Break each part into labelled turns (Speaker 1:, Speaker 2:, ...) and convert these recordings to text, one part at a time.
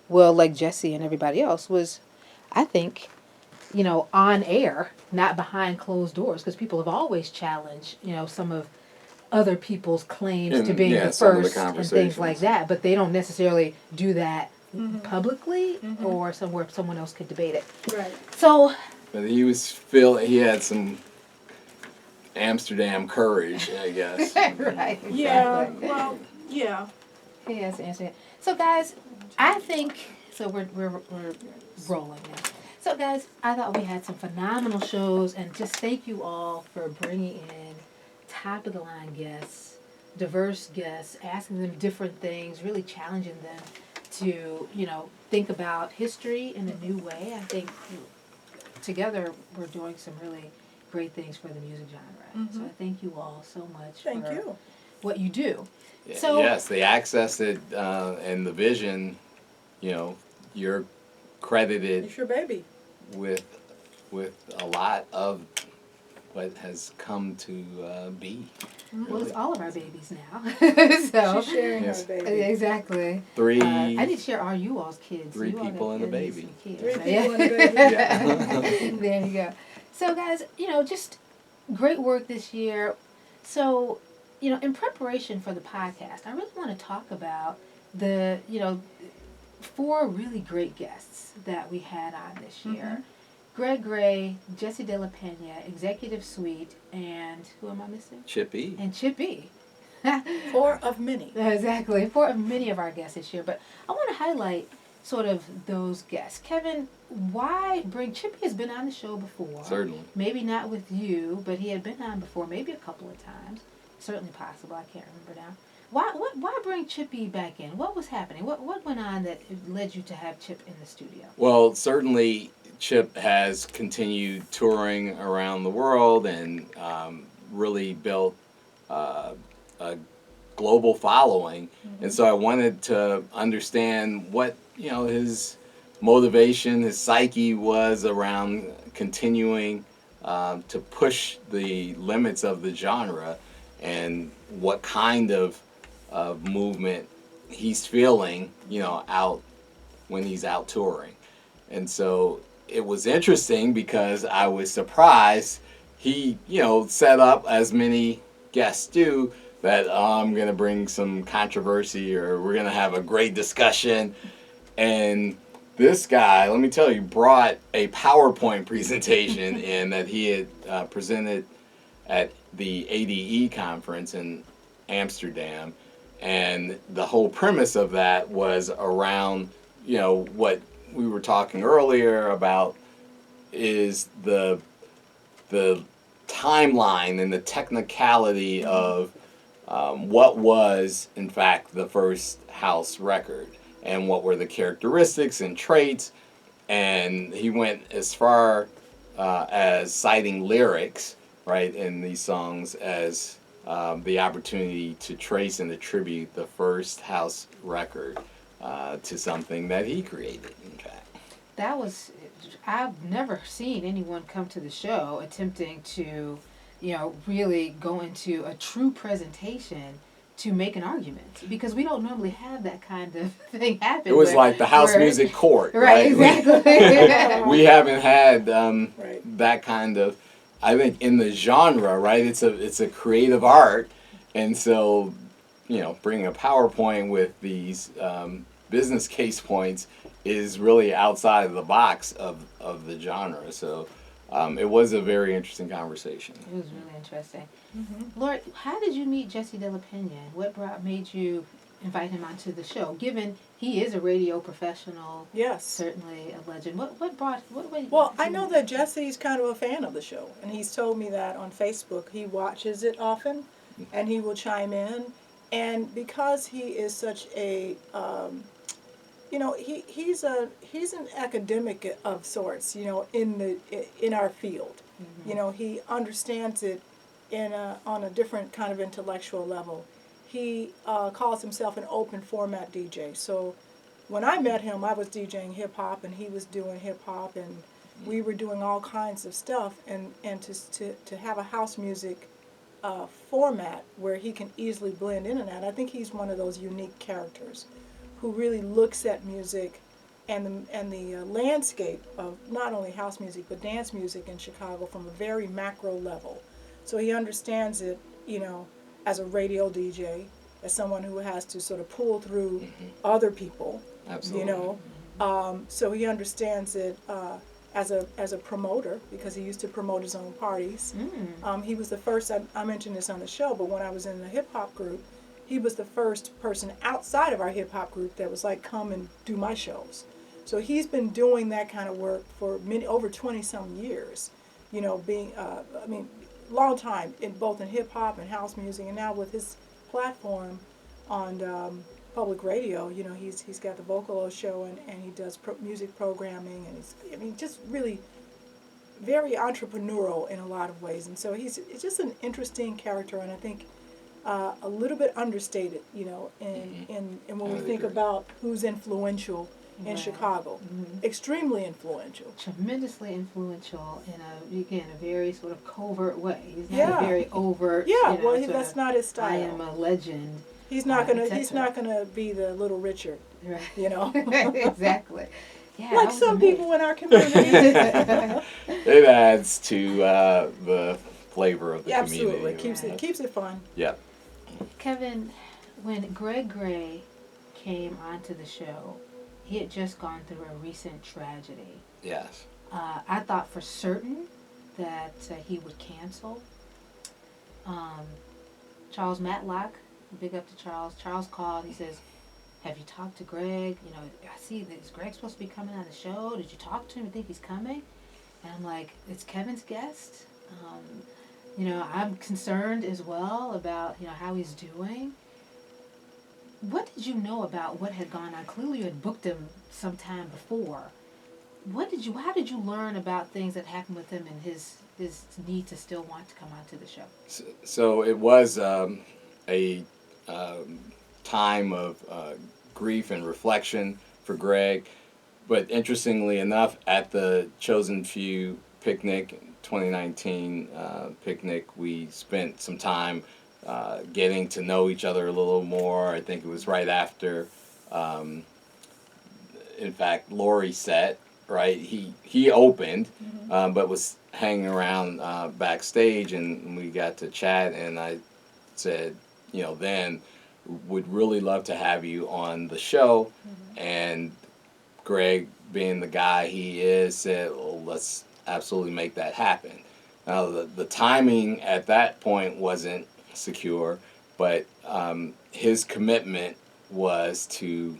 Speaker 1: well, like Jesse and everybody else, was, I think, on air, not behind closed doors, because people have always challenged, some of other people's claims to being the first and things like that, but they don't necessarily do that publicly or somewhere someone else could debate it.
Speaker 2: Right.
Speaker 1: So.
Speaker 3: But he had some Amsterdam courage, I guess.
Speaker 1: Right. Exactly.
Speaker 2: Yeah. Well. Yeah.
Speaker 1: He has to answer it. So, guys, I think so. We're rolling now. So, guys, I thought we had some phenomenal shows, and just thank you all for bringing in top of the line guests, diverse guests, asking them different things, really challenging them to think about history in a new way. I think together we're doing some really great things for the music genre. So I thank you all so much for what you do.
Speaker 3: Yeah,
Speaker 1: so
Speaker 3: yes, the access and the vision, you're credited.
Speaker 2: It's your baby.
Speaker 3: With a lot of what has come to be.
Speaker 1: Well, it's all of our babies now. So
Speaker 2: she's sharing her baby.
Speaker 1: Exactly.
Speaker 3: I
Speaker 1: need to share all you all's kids.
Speaker 3: Three people and a baby.
Speaker 2: 3 people and a baby.
Speaker 3: Yeah.
Speaker 1: There you go. So, guys, just great work this year. So, in preparation for the podcast, I really want to talk about the, 4 really great guests that we had on this year. Greg Gray, Jesse De La Pena, Executive Suite, and who am I missing?
Speaker 3: Chip E.
Speaker 1: And Chip E.
Speaker 2: 4 of many.
Speaker 1: Exactly. 4 of many of our guests this year. But I want to highlight sort of those guests. Kevin, why bring Chip E has been on the show before.
Speaker 3: Certainly.
Speaker 1: Maybe not with you, but he had been on before, maybe a couple of times. Certainly possible. I can't remember now. Why bring Chip E back in? What was happening? What went on that led you to have Chip in the studio?
Speaker 3: Well, certainly Chip has continued touring around the world and really built a global following. And so I wanted to understand what, his motivation, his psyche was around continuing to push the limits of the genre and what kind of movement he's feeling, out when he's out touring. And so it was interesting because I was surprised he, set up, as many guests do, that I'm going to bring some controversy or we're going to have a great discussion. And this guy, let me tell you, brought a PowerPoint presentation in that he had presented at the ADE conference in Amsterdam. And the whole premise of that was around, what we were talking earlier about is the timeline and the technicality of what was, in fact, the first house record and what were the characteristics and traits. And he went as far as citing lyrics, right, in these songs as the opportunity to trace and attribute the first house record to something that he created, in fact.
Speaker 1: I've never seen anyone come to the show attempting to, really go into a true presentation to make an argument, because we don't normally have that kind of thing happen.
Speaker 3: It was like the house music court,
Speaker 1: right? Exactly.
Speaker 3: We haven't had that kind of, I think, in the genre, right? It's a creative art, and so, bringing a PowerPoint with these business case points is really outside of the box of the genre. So it was a very interesting conversation.
Speaker 1: It was really interesting. Lord, how did you meet Jesse De La Pena? What made you invite him onto the show, given he is a radio professional?
Speaker 2: Yes.
Speaker 1: Certainly a legend. What way?
Speaker 2: Well, I know that Jesse's kind of a fan of the show, and he's told me that on Facebook. He watches it often, and he will chime in. And because he is such a, he's an academic of sorts, in our field. He understands it on a different kind of intellectual level. He calls himself an open format DJ. So when I met him, I was DJing hip hop and he was doing hip hop, and we were doing all kinds of stuff. And to have a house music format where he can easily blend in and out, I think he's one of those unique characters who really looks at music the landscape of not only house music but dance music in Chicago from a very macro level. So he understands it, as a radio DJ, as someone who has to sort of pull through other people,
Speaker 3: Absolutely.
Speaker 2: So he understands it as a promoter, because he used to promote his own parties. He was the first. I mentioned this on the show, but when I was in the hip hop group, he was the first person outside of our hip hop group that was like, come and do my shows. So he's been doing that kind of work for over 20 some years. Being long time in both in hip hop and house music, and now with his platform on public radio, he's got the Vocalo show, and he does music programming, and he's just really very entrepreneurial in a lot of ways, and so he's just an interesting character, and I think a little bit understated, in when we think about who's influential in
Speaker 1: Right.
Speaker 2: Chicago. Extremely influential.
Speaker 1: Tremendously influential in a very sort of covert way. He's not
Speaker 2: Yeah.
Speaker 1: a very overt.
Speaker 2: Yeah, well,
Speaker 1: sort
Speaker 2: that's
Speaker 1: of,
Speaker 2: not his
Speaker 1: I am
Speaker 2: style.
Speaker 1: a legend.
Speaker 2: He's not gonna.
Speaker 1: et
Speaker 2: He's
Speaker 1: cetera.
Speaker 2: not gonna be the Little Richard.
Speaker 1: Right.
Speaker 2: Like
Speaker 1: Exactly. Yeah, I was
Speaker 2: some
Speaker 1: amazed.
Speaker 2: people in our community.
Speaker 3: It adds to the flavor of the
Speaker 2: Absolutely,
Speaker 3: community.
Speaker 2: keeps it fun.
Speaker 3: Yeah.
Speaker 1: Kevin, when Greg Gray came onto the show, he had just gone through a recent tragedy.
Speaker 3: Yes.
Speaker 1: I thought for certain that he would cancel. Charles Matlock, big up to Charles. Charles called. He says, "Have you talked to Greg? I see that is Greg supposed to be coming on the show? Did you talk to him? You think he's coming?" And I'm like, "It's Kevin's guest. I'm concerned as well about how he's doing." What did you know about what had gone on? Clearly, you had booked him sometime before. How did you learn about things that happened with him and his need to still want to come onto the show?
Speaker 3: So it was a time of grief and reflection for Greg. But interestingly enough, at the Chosen Few picnic, 2019 picnic, we spent some time getting to know each other a little more. I think it was right after, in fact, Lowery set, right? He opened, but was hanging around backstage, and we got to chat, and I said, then would really love to have you on the show. And Greg, being the guy he is, said, well, let's absolutely make that happen. Now, the timing at that point wasn't secure, but his commitment was to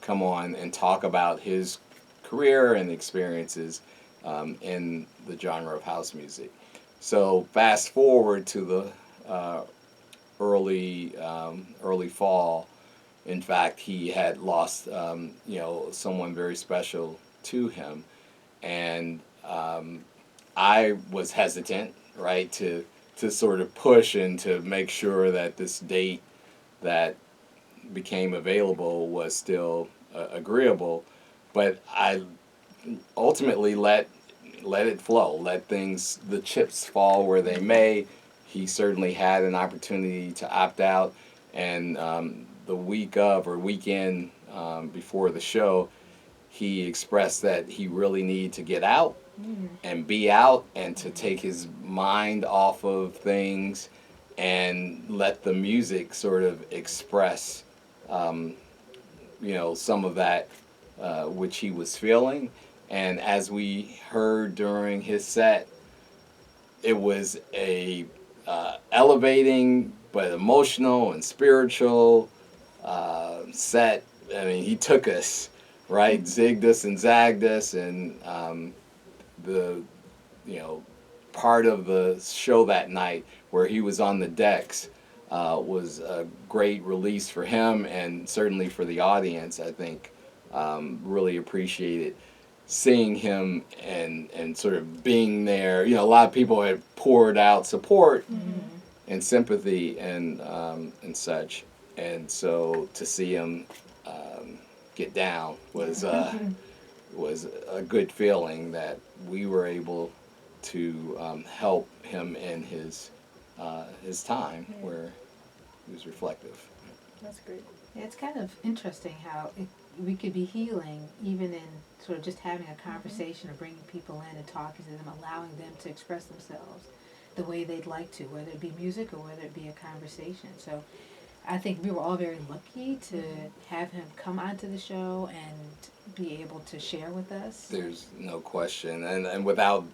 Speaker 3: come on and talk about his career and experiences in the genre of house music. So fast forward to the early fall. In fact, he had lost someone very special to him, and I was hesitant, right, to sort of push and to make sure that this date that became available was still agreeable, but I ultimately let it flow, let the chips fall where they may. He certainly had an opportunity to opt out, and the weekend before the show, he expressed that he really needed to get out and be out and to take his mind off of things and let the music sort of express some of that which he was feeling. And as we heard during his set, it was a elevating but emotional and spiritual set. I mean, he took us, right, zigged us and zagged us, and the part of the show that night where he was on the decks was a great release for him, and certainly for the audience. I think really appreciated seeing him and sort of being there. A lot of people had poured out support and sympathy and such, and so to see him get down was a good feeling that we were able to help him in his time where he was reflective.
Speaker 2: That's great.
Speaker 1: Yeah, it's kind of interesting how we could be healing even in sort of just having a conversation or bringing people in and talking to them, allowing them to express themselves the way they'd like to, whether it be music or whether it be a conversation. So I think we were all very lucky to have him come onto the show and be able to share with us.
Speaker 3: There's no question. And without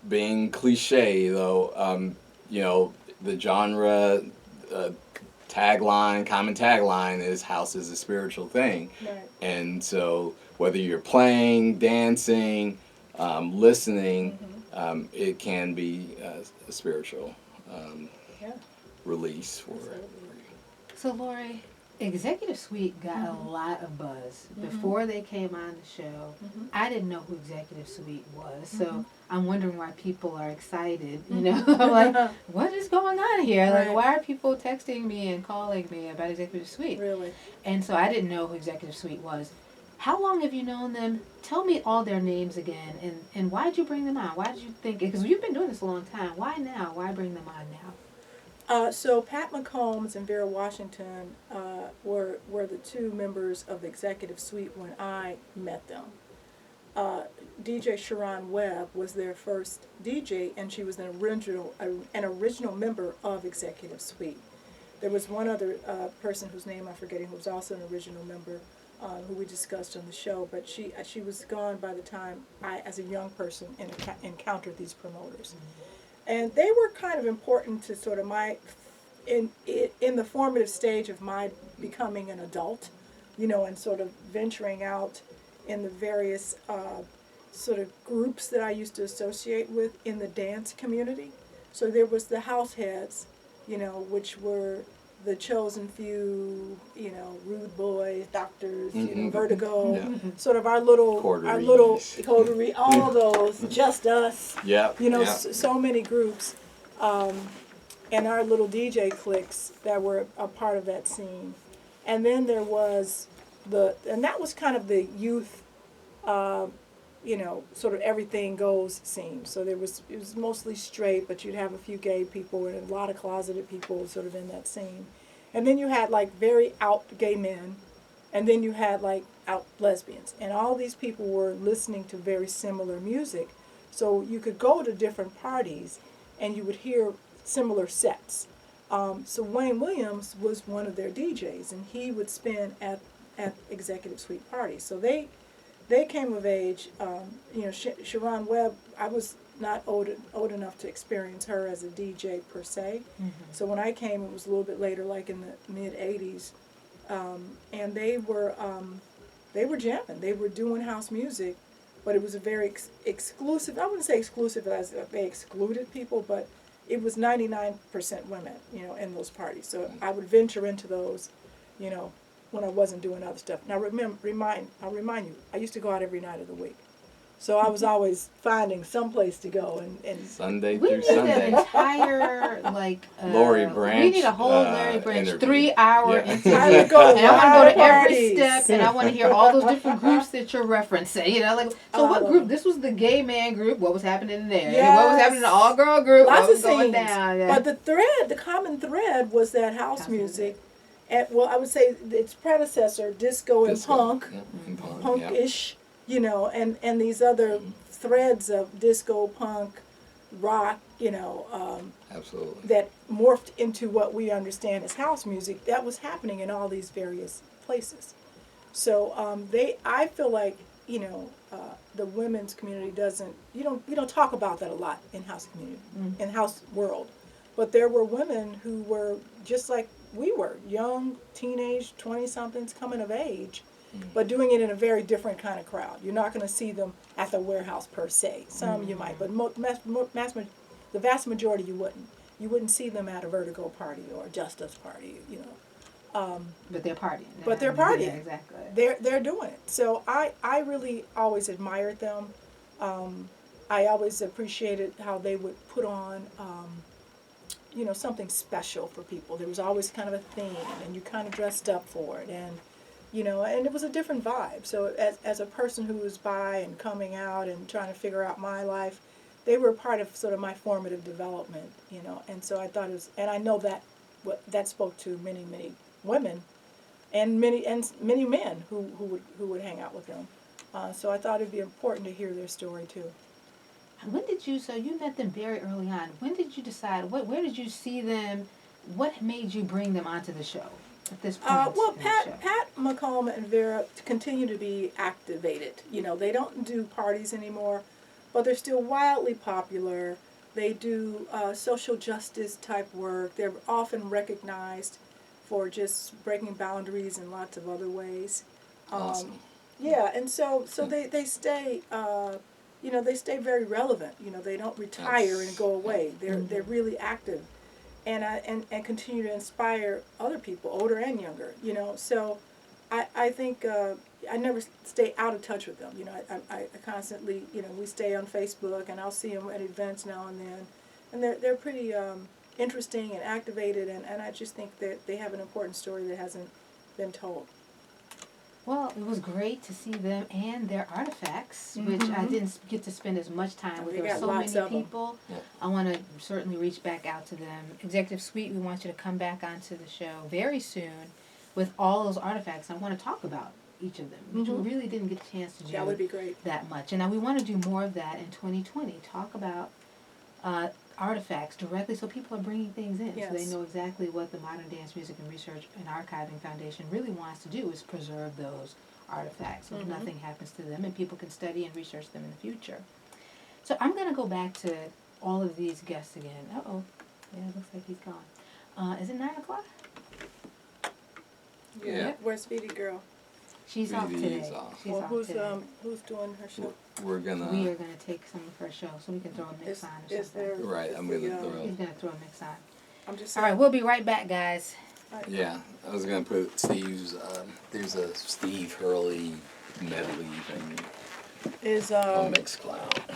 Speaker 3: being cliche, though, you know, the genre common tagline is house is a spiritual thing.
Speaker 2: Right.
Speaker 3: And so whether you're playing, dancing, listening, it can be a spiritual
Speaker 2: Yeah.
Speaker 3: release for
Speaker 2: Absolutely.
Speaker 3: you.
Speaker 1: So Lori, Executive Suite got a lot of buzz before they came on the show. I didn't know who Executive Suite was, so I'm wondering why people are excited. You know, I'm like, what is going on here?
Speaker 2: Right.
Speaker 1: Like, why are people texting me and calling me about Executive Suite?
Speaker 2: Really.
Speaker 1: And so I didn't know who Executive Suite was. How long have you known them? Tell me all their names again, and why did you bring them on? Why did you think? Because you've been doing this a long time. Why now? Why bring them on now?
Speaker 2: So Pat McCombs and Vera Washington were the two members of the Executive Suite when I met them. DJ Sharon Webb was their first DJ, and she was an original member of Executive Suite. There was one other person whose name I'm forgetting who was also an original member, who we discussed on the show, but she was gone by the time I, as a young person, encountered these promoters. And they were kind of important to sort of in the formative stage of my becoming an adult, you know, and sort of venturing out in the various sort of groups that I used to associate with in the dance community. So there was the house heads, you know, which were the chosen few, you know, rude boys, doctors, you know, Vertigo, sort of our little coterie, all those, just us, you know, so many groups, and our little DJ cliques that were a part of that scene. And then there was and that was kind of the youth, you know, sort of everything goes scene. So it was mostly straight, but you'd have a few gay people and a lot of closeted people sort of in that scene. And then you had like very out gay men, and then you had like out lesbians. And all these people were listening to very similar music. So you could go to different parties and you would hear similar sets. So Wayne Williams was one of their DJs, and he would spin at Executive Suite parties. So they came of age. You know, Sharon Webb, I was not old enough to experience her as a DJ per se. So when I came, it was a little bit later, like in the mid '80s, and they were jamming. They were doing house music, but it was a very exclusive. I wouldn't say exclusive as they excluded people, but it was 99% women, you know, in those parties. So I would venture into those, you know, when I wasn't doing other stuff. Now I'll remind you, I used to go out every night of the week. So I was always finding some place to go and
Speaker 3: Sunday
Speaker 1: We
Speaker 3: through
Speaker 1: need
Speaker 3: Sunday.
Speaker 1: an entire
Speaker 3: Lowery Branch.
Speaker 1: We need a whole Larry Branch
Speaker 3: interview.
Speaker 1: 3-hour
Speaker 3: Yeah.
Speaker 1: interview.
Speaker 2: I would go
Speaker 1: And I want to go to every
Speaker 2: parties.
Speaker 1: step, and I want to hear all those different groups that you're referencing. You know, like so. What group? This was the gay man group. What was happening there?
Speaker 2: Yes.
Speaker 1: What was happening in the all girl group?
Speaker 2: Lots
Speaker 1: What was
Speaker 2: of
Speaker 1: going
Speaker 2: scenes.
Speaker 1: down? Yeah.
Speaker 2: But the common thread was that house music. And, well, I would say its predecessor, disco and punk,
Speaker 3: Yeah, and punk,
Speaker 2: punkish, you know, and these other threads of disco, punk, rock, you know,
Speaker 3: absolutely.
Speaker 2: that morphed into what we understand as house music. That was happening in all these various places. So I feel like, you know, the women's community we don't talk about that a lot in house community, in house world, but there were women who were just like we were, young, teenage, 20-somethings coming of age, but doing it in a very different kind of crowd. You're not going to see them at the warehouse per se. Some you might, but the vast majority you wouldn't. You wouldn't see them at a Vertigo party or a Justice party, you know.
Speaker 1: But they're partying.
Speaker 2: But they're partying.
Speaker 1: Yeah, exactly.
Speaker 2: They're doing it. So I really always admired them. I always appreciated how they would put on, you know, something special for people. There was always kind of a theme, and you kind of dressed up for it, and you know, and it was a different vibe. So as a person who was bi and coming out and trying to figure out my life, they were a part of sort of my formative development, you know. And so I thought it was, and I know that that spoke to many women, and many men who would hang out with him. So I thought it'd be important to hear their story too.
Speaker 1: When did you, so you met them very early on. When did you decide, where did you see them? What made you bring them onto the show at this point?
Speaker 2: Well,
Speaker 1: in the show?
Speaker 2: Pat McComb and Vera continue to be activated. You know, they don't do parties anymore, but they're still wildly popular. They do social justice type work. They're often recognized for just breaking boundaries in lots of other ways.
Speaker 3: Awesome.
Speaker 2: Yeah, and so they stay, they stay very relevant. You know, they don't retire and go away. They're really active, and continue to inspire other people, older and younger. You know, so I think I never stay out of touch with them. You know, I constantly, we stay on Facebook, and I'll see them at events now and then, and they're pretty interesting and activated, and I just think that they have an important story that hasn't been told.
Speaker 1: Well, it was great to see them and their artifacts, which I didn't get to spend as much time with.
Speaker 2: They
Speaker 1: There were
Speaker 2: got
Speaker 1: so
Speaker 2: lots
Speaker 1: many
Speaker 2: of 'em.
Speaker 1: people.
Speaker 3: Yeah.
Speaker 1: I want to certainly reach back out to them. Executive Suite, we want you to come back onto the show very soon with all those artifacts. I want to talk about each of them, which we really didn't get a chance to do
Speaker 2: That would be great.
Speaker 1: that much. And now we want to do more of that in 2020. Talk about artifacts directly, so people are bringing things in, so they
Speaker 2: Yes.
Speaker 1: know exactly what the Modern Dance Music and Research and Archiving Foundation really wants to do, is preserve those artifacts so nothing happens to them, and people can study and research them in the future. So I'm going to go back to all of these guests again. Yeah, it looks like he's gone. Is it 9 o'clock?
Speaker 3: Yeah.
Speaker 2: Where's Speedy Girl?
Speaker 1: She's off
Speaker 3: Speedy is
Speaker 1: today.
Speaker 3: off.
Speaker 1: She's
Speaker 2: Well,
Speaker 1: off
Speaker 2: who's
Speaker 1: today.
Speaker 2: who's doing her show?
Speaker 3: We're
Speaker 1: We
Speaker 3: gonna.
Speaker 1: are going to take some of her show, so we can throw a mix on or
Speaker 2: Is
Speaker 1: something.
Speaker 2: there?
Speaker 3: Right,
Speaker 2: is
Speaker 3: I'm
Speaker 2: the,
Speaker 3: gonna throw.
Speaker 1: He's going to throw a mix on.
Speaker 2: I'm just
Speaker 1: All
Speaker 2: saying.
Speaker 1: right, we'll be right back, guys.
Speaker 3: Yeah, I was gonna put Steve's. There's a Steve Hurley medley thing
Speaker 2: Is
Speaker 3: on Mixcloud.